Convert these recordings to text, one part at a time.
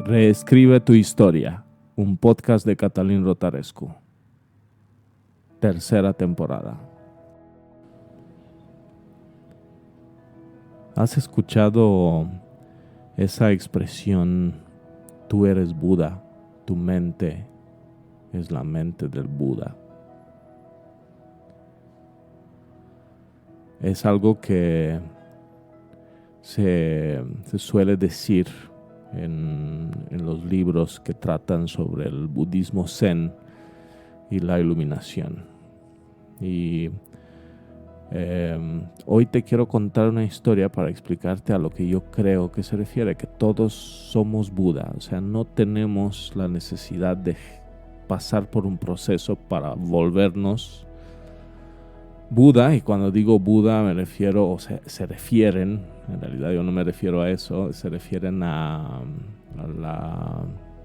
Reescribe tu historia, un podcast de Catalín Rotarescu. Tercera temporada. ¿Has escuchado esa expresión, tú eres Buda, tu mente es la mente del Buda? Es algo que se suele decir en los libros que tratan sobre el budismo zen y la iluminación. Y hoy te quiero contar una historia para explicarte a lo que yo creo que se refiere, que todos somos Buda. O sea, no tenemos la necesidad de pasar por un proceso para volvernos Buda. Y cuando digo Buda me refiero, o sea, se refieren, en realidad yo no me refiero a eso, se refieren a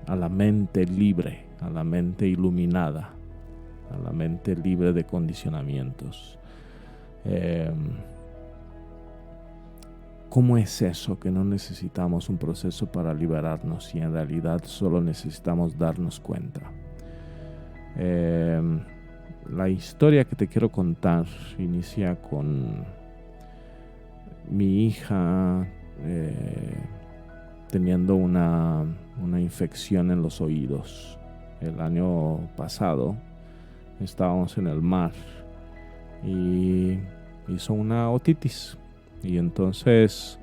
la mente libre, a la mente iluminada, a la mente libre de condicionamientos. ¿Cómo es eso que no necesitamos un proceso para liberarnos y en realidad solo necesitamos darnos cuenta? La historia que te quiero contar inicia con mi hija teniendo una infección en los oídos. El año pasado estábamos en el mar y hizo una otitis. Y entonces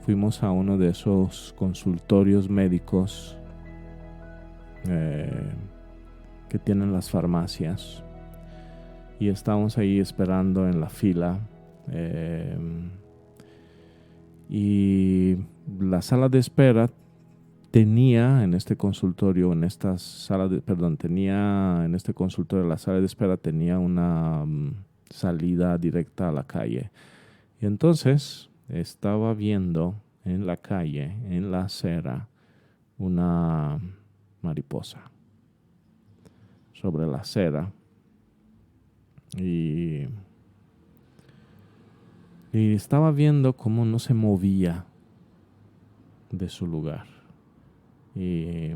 fuimos a uno de esos consultorios médicos que tienen las farmacias. Y estábamos ahí esperando en la fila. Y la sala de espera tenía en este consultorio, la sala de espera tenía una salida directa a la calle. Y entonces estaba viendo en la calle, en la acera, una mariposa sobre la acera. Y estaba viendo cómo no se movía de su lugar. Y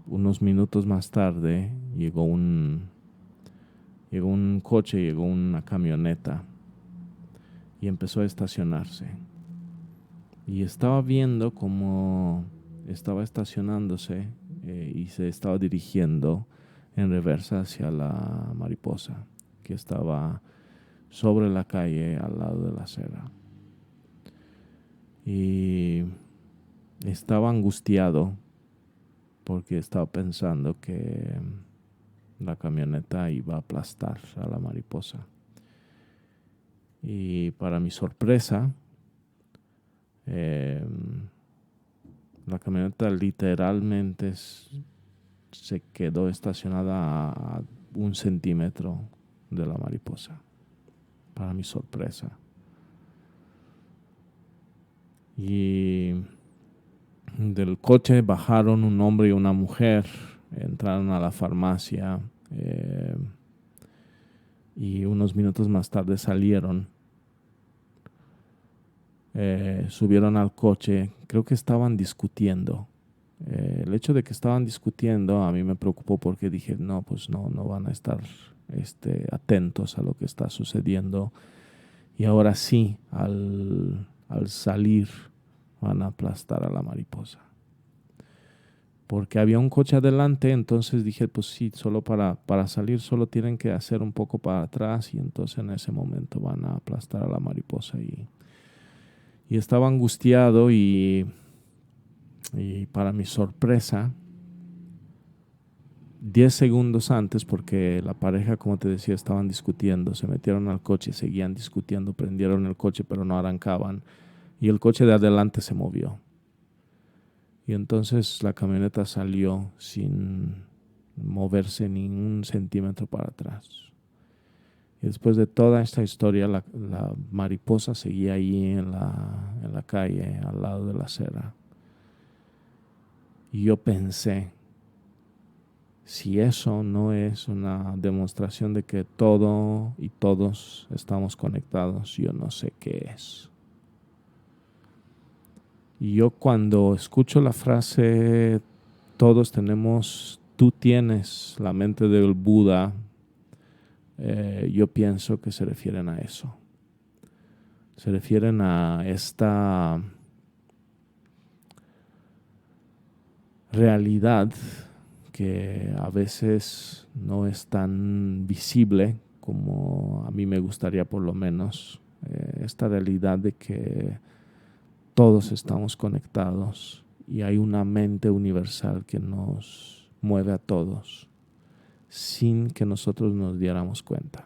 unos minutos más tarde llegó un coche, llegó una camioneta y empezó a estacionarse. Y estaba viendo cómo estaba estacionándose y se estaba dirigiendo en reversa hacia la mariposa que estaba sobre la calle al lado de la acera. Y estaba angustiado porque estaba pensando que la camioneta iba a aplastar a la mariposa. Y para mi sorpresa, la camioneta literalmente se quedó estacionada a 1 centímetro de la mariposa. Para mi sorpresa. Y del coche bajaron un hombre y una mujer, entraron a la farmacia y unos minutos más tarde salieron. Subieron al coche, creo que estaban discutiendo. El hecho de que estaban discutiendo a mí me preocupó porque dije, no van a estar atentos a lo que está sucediendo. Y ahora sí, al salir, van a aplastar a la mariposa. Porque había un coche adelante, entonces dije, pues sí, solo para salir solo tienen que hacer un poco para atrás y entonces en ese momento van a aplastar a la mariposa. Y estaba angustiado y para mi sorpresa, 10 segundos antes, porque la pareja, como te decía, estaban discutiendo, se metieron al coche, seguían discutiendo, prendieron el coche pero no arrancaban y el coche de adelante se movió. Y entonces la camioneta salió sin moverse ni 1 centímetro para atrás. Y después de toda esta historia, la mariposa seguía ahí en la calle, al lado de la acera. Y yo pensé, si eso no es una demostración de que todo y todos estamos conectados, yo no sé qué es. Y yo cuando escucho la frase, tú tienes la mente del Buda, yo pienso que se refieren a eso. Se refieren a esta realidad que a veces no es tan visible como a mí me gustaría, por lo menos. Esta realidad de que todos estamos conectados y hay una mente universal que nos mueve a todos sin que nosotros nos diéramos cuenta.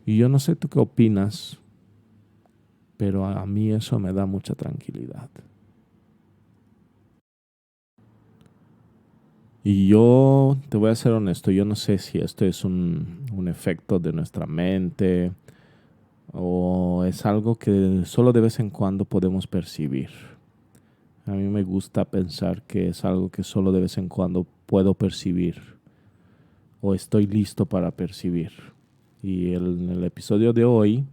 Y yo no sé tú qué opinas, pero a mí eso me da mucha tranquilidad. Y yo te voy a ser honesto, yo no sé si esto es un efecto de nuestra mente o es algo que solo de vez en cuando podemos percibir. A mí me gusta pensar que es algo que solo de vez en cuando puedo percibir o estoy listo para percibir. Y en el episodio de hoy,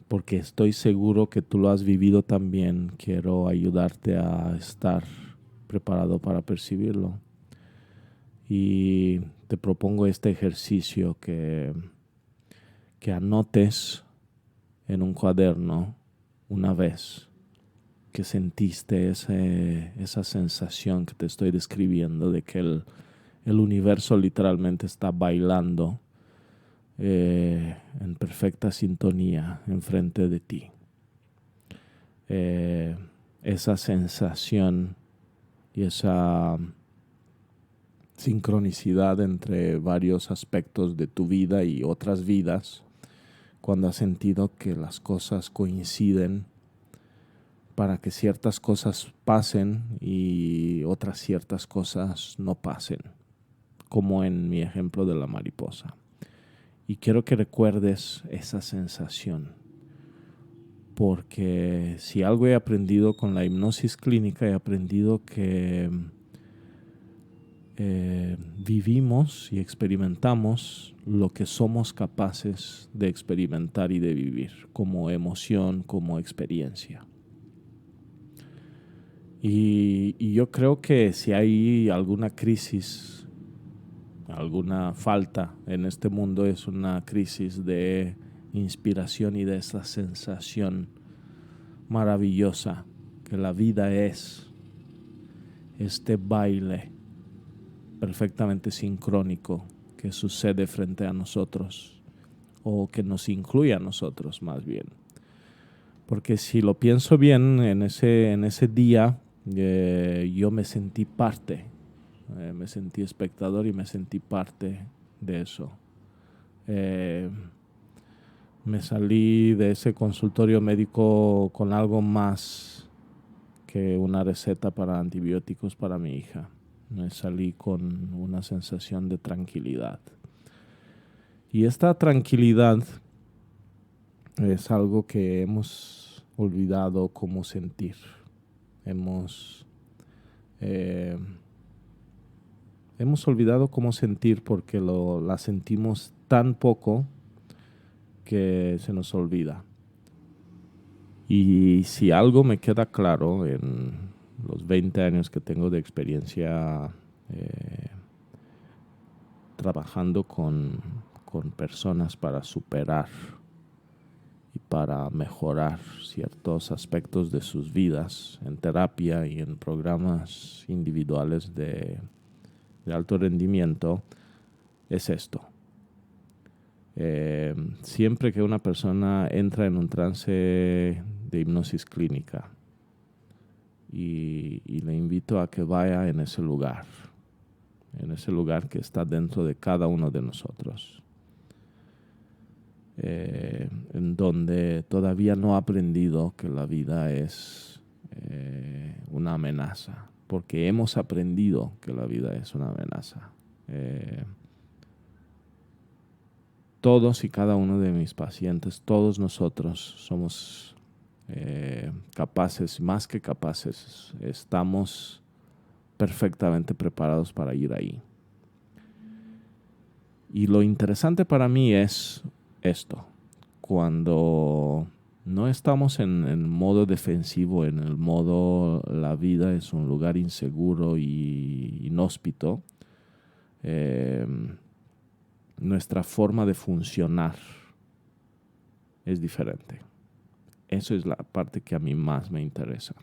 porque estoy seguro que tú lo has vivido también, quiero ayudarte a estar preparado para percibirlo. Y te propongo este ejercicio que anotes en un cuaderno una vez que sentiste esa sensación que te estoy describiendo de que el universo literalmente está bailando en perfecta sintonía enfrente de ti. Esa sensación y esa sincronicidad entre varios aspectos de tu vida y otras vidas, cuando has sentido que las cosas coinciden para que ciertas cosas pasen y otras ciertas cosas no pasen, como en mi ejemplo de la mariposa. Y quiero que recuerdes esa sensación, porque si algo he aprendido con la hipnosis clínica, he aprendido que vivimos y experimentamos lo que somos capaces de experimentar y de vivir como emoción, como experiencia. Y yo creo que si hay alguna crisis, alguna falta en este mundo, es una crisis de inspiración y de esa sensación maravillosa que la vida es este baile perfectamente sincrónico que sucede frente a nosotros o que nos incluye a nosotros más bien. Porque si lo pienso bien, en ese día yo me sentí parte, me sentí espectador y me sentí parte de eso. Me salí de ese consultorio médico con algo más que una receta para antibióticos para mi hija. Me salí con una sensación de tranquilidad. Y esta tranquilidad es algo que hemos olvidado cómo sentir. Hemos olvidado cómo sentir porque la sentimos tan poco que se nos olvida. Y si algo me queda claro en los 20 años que tengo de experiencia trabajando con personas para superar y para mejorar ciertos aspectos de sus vidas en terapia y en programas individuales de alto rendimiento, es esto. Siempre que una persona entra en un trance de hipnosis clínica y le invito a que vaya en ese lugar que está dentro de cada uno de nosotros, en donde todavía no ha aprendido que la vida es una amenaza, porque hemos aprendido que la vida es una amenaza. Todos y cada uno de mis pacientes, todos nosotros somos capaces, más que capaces, estamos perfectamente preparados para ir ahí. Y lo interesante para mí es esto. cuando no estamos en modo defensivo, en el modo la vida es un lugar inseguro y inhóspito, nuestra forma de funcionar es diferente. Eso es la parte que a mí más me interesa.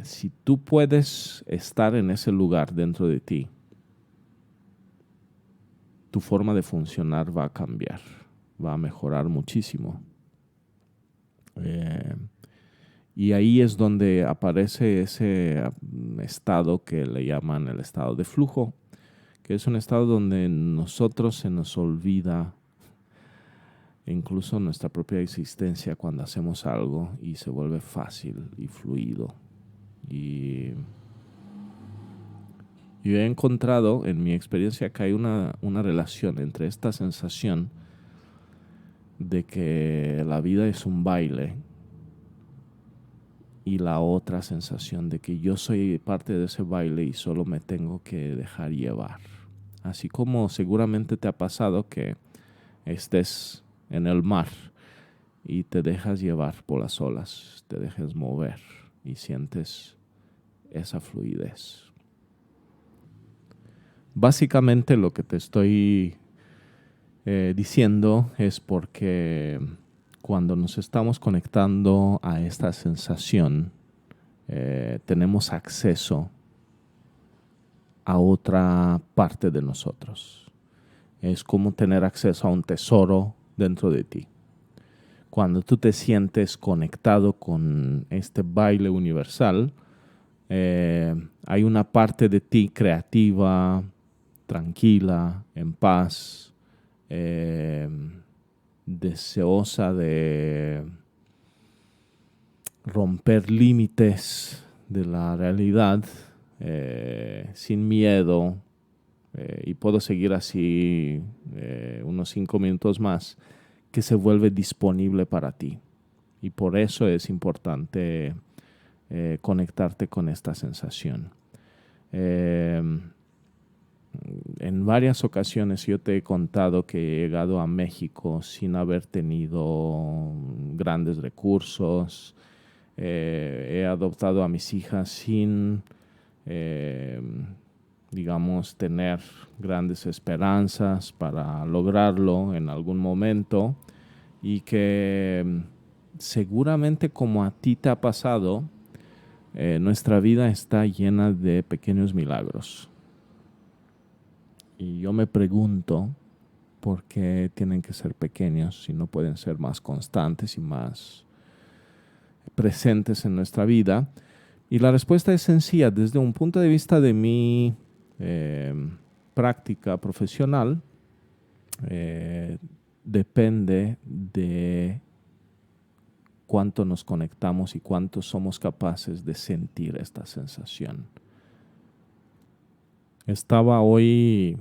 Si tú puedes estar en ese lugar dentro de ti, tu forma de funcionar va a cambiar, va a mejorar muchísimo. Y ahí es donde aparece ese estado que le llaman el estado de flujo, que es un estado donde nosotros se nos olvida incluso nuestra propia existencia cuando hacemos algo y se vuelve fácil y fluido. Y yo he encontrado en mi experiencia que hay una relación entre esta sensación de que la vida es un baile y la otra sensación de que yo soy parte de ese baile y solo me tengo que dejar llevar. Así como seguramente te ha pasado que estés en el mar y te dejas llevar por las olas, te dejas mover y sientes esa fluidez. Básicamente lo que te estoy diciendo es porque cuando nos estamos conectando a esta sensación, tenemos acceso a otra parte de nosotros. Es como tener acceso a un tesoro dentro de ti. Cuando tú te sientes conectado con este baile universal, hay una parte de ti creativa, tranquila, en paz, deseosa de romper límites de la realidad, sin miedo, y puedo seguir así unos 5 minutos más, que se vuelve disponible para ti. Y por eso es importante conectarte con esta sensación. En varias ocasiones yo te he contado que he llegado a México sin haber tenido grandes recursos. He adoptado a mis hijas sin, digamos, tener grandes esperanzas para lograrlo en algún momento. Y que seguramente como a ti te ha pasado, nuestra vida está llena de pequeños milagros. Y yo me pregunto por qué tienen que ser pequeños si no pueden ser más constantes y más presentes en nuestra vida. Y la respuesta es sencilla. Desde un punto de vista de mi práctica profesional, depende de cuánto nos conectamos y cuánto somos capaces de sentir esta sensación. Estaba hoy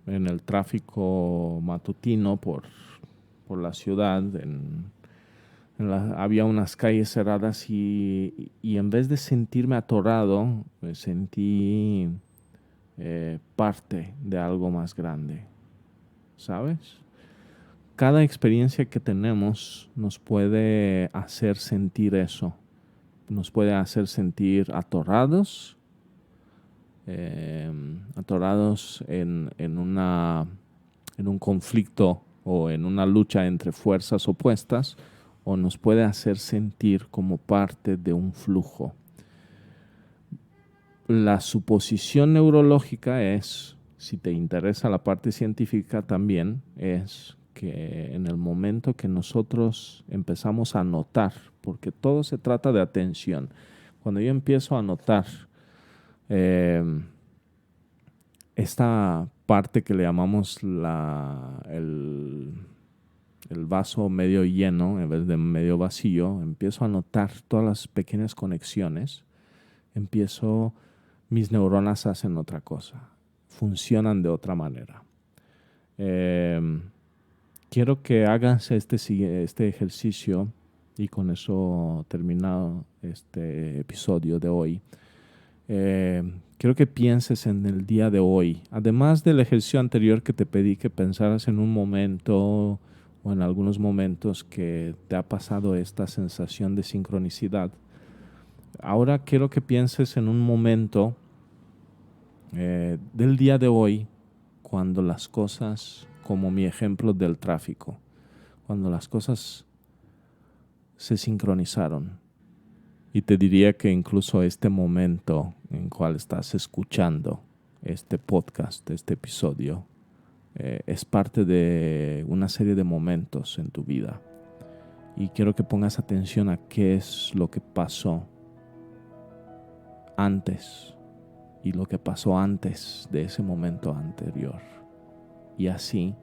en el tráfico matutino por la ciudad, había unas calles cerradas y en vez de sentirme atorado, me sentí parte de algo más grande, ¿sabes? Cada experiencia que tenemos nos puede hacer sentir eso, nos puede hacer sentir atorados, en un conflicto o en una lucha entre fuerzas opuestas, o nos puede hacer sentir como parte de un flujo. La suposición neurológica es, si te interesa la parte científica también, es que en el momento que nosotros empezamos a notar, porque todo se trata de atención, cuando yo empiezo a notar esta parte que le llamamos el vaso medio lleno en vez de medio vacío, empiezo a notar todas las pequeñas conexiones, mis neuronas hacen otra cosa, funcionan de otra manera. Quiero que hagas este ejercicio y con eso terminado este episodio de hoy. Quiero que pienses en el día de hoy. Además del ejercicio anterior que te pedí que pensaras en un momento o o en algunos momentos que te ha pasado esta sensación de sincronicidad, ahora quiero que pienses en un momento del día de hoy, cuando las cosas, como mi ejemplo del tráfico, cuando las cosas se sincronizaron. Y te diría que incluso este momento en cual estás escuchando este podcast, este episodio, es parte de una serie de momentos en tu vida. Y quiero que pongas atención a qué es lo que pasó antes y lo que pasó antes de ese momento anterior. Y así,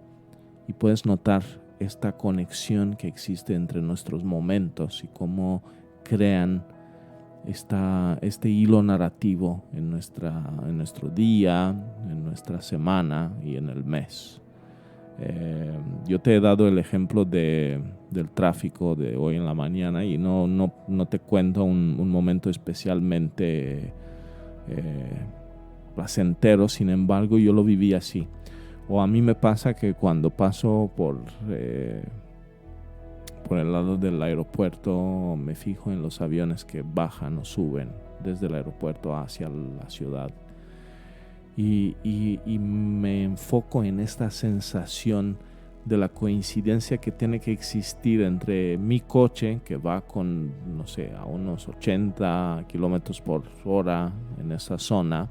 y puedes notar esta conexión que existe entre nuestros momentos y cómo crean este hilo narrativo en nuestro día, en nuestra semana y en el mes. Yo te he dado el ejemplo del tráfico de hoy en la mañana y no te cuento un momento especialmente placentero, sin embargo yo lo viví así. O a mí me pasa que cuando paso por el lado del aeropuerto me fijo en los aviones que bajan o suben desde el aeropuerto hacia la ciudad. Y me enfoco en esta sensación de la coincidencia que tiene que existir entre mi coche, que va con, no sé, a unos 80 kilómetros por hora en esa zona,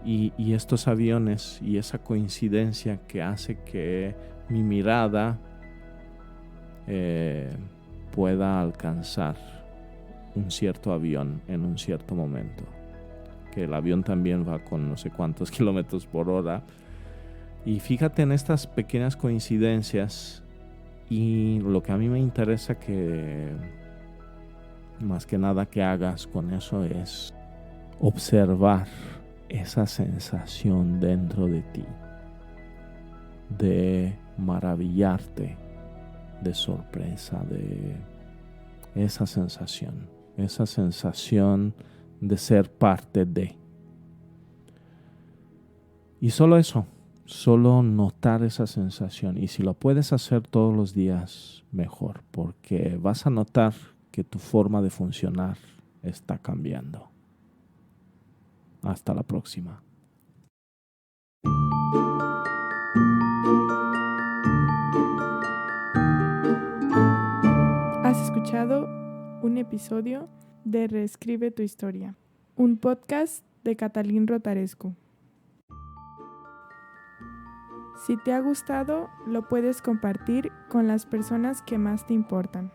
y estos aviones, y esa coincidencia que hace que mi mirada pueda alcanzar un cierto avión en un cierto momento. Que el avión también va con no sé cuántos kilómetros por hora. Y fíjate en estas pequeñas coincidencias, y lo que a mí me interesa que más que nada que hagas con eso es observar esa sensación dentro de ti de maravillarte, de sorpresa, de esa sensación de ser parte de. Y solo eso, solo notar esa sensación. Y si lo puedes hacer todos los días, mejor, porque vas a notar que tu forma de funcionar está cambiando. Hasta la próxima. Has escuchado un episodio de Reescribe tu historia, un podcast de Catalín Rotarescu. Si te ha gustado, lo puedes compartir con las personas que más te importan.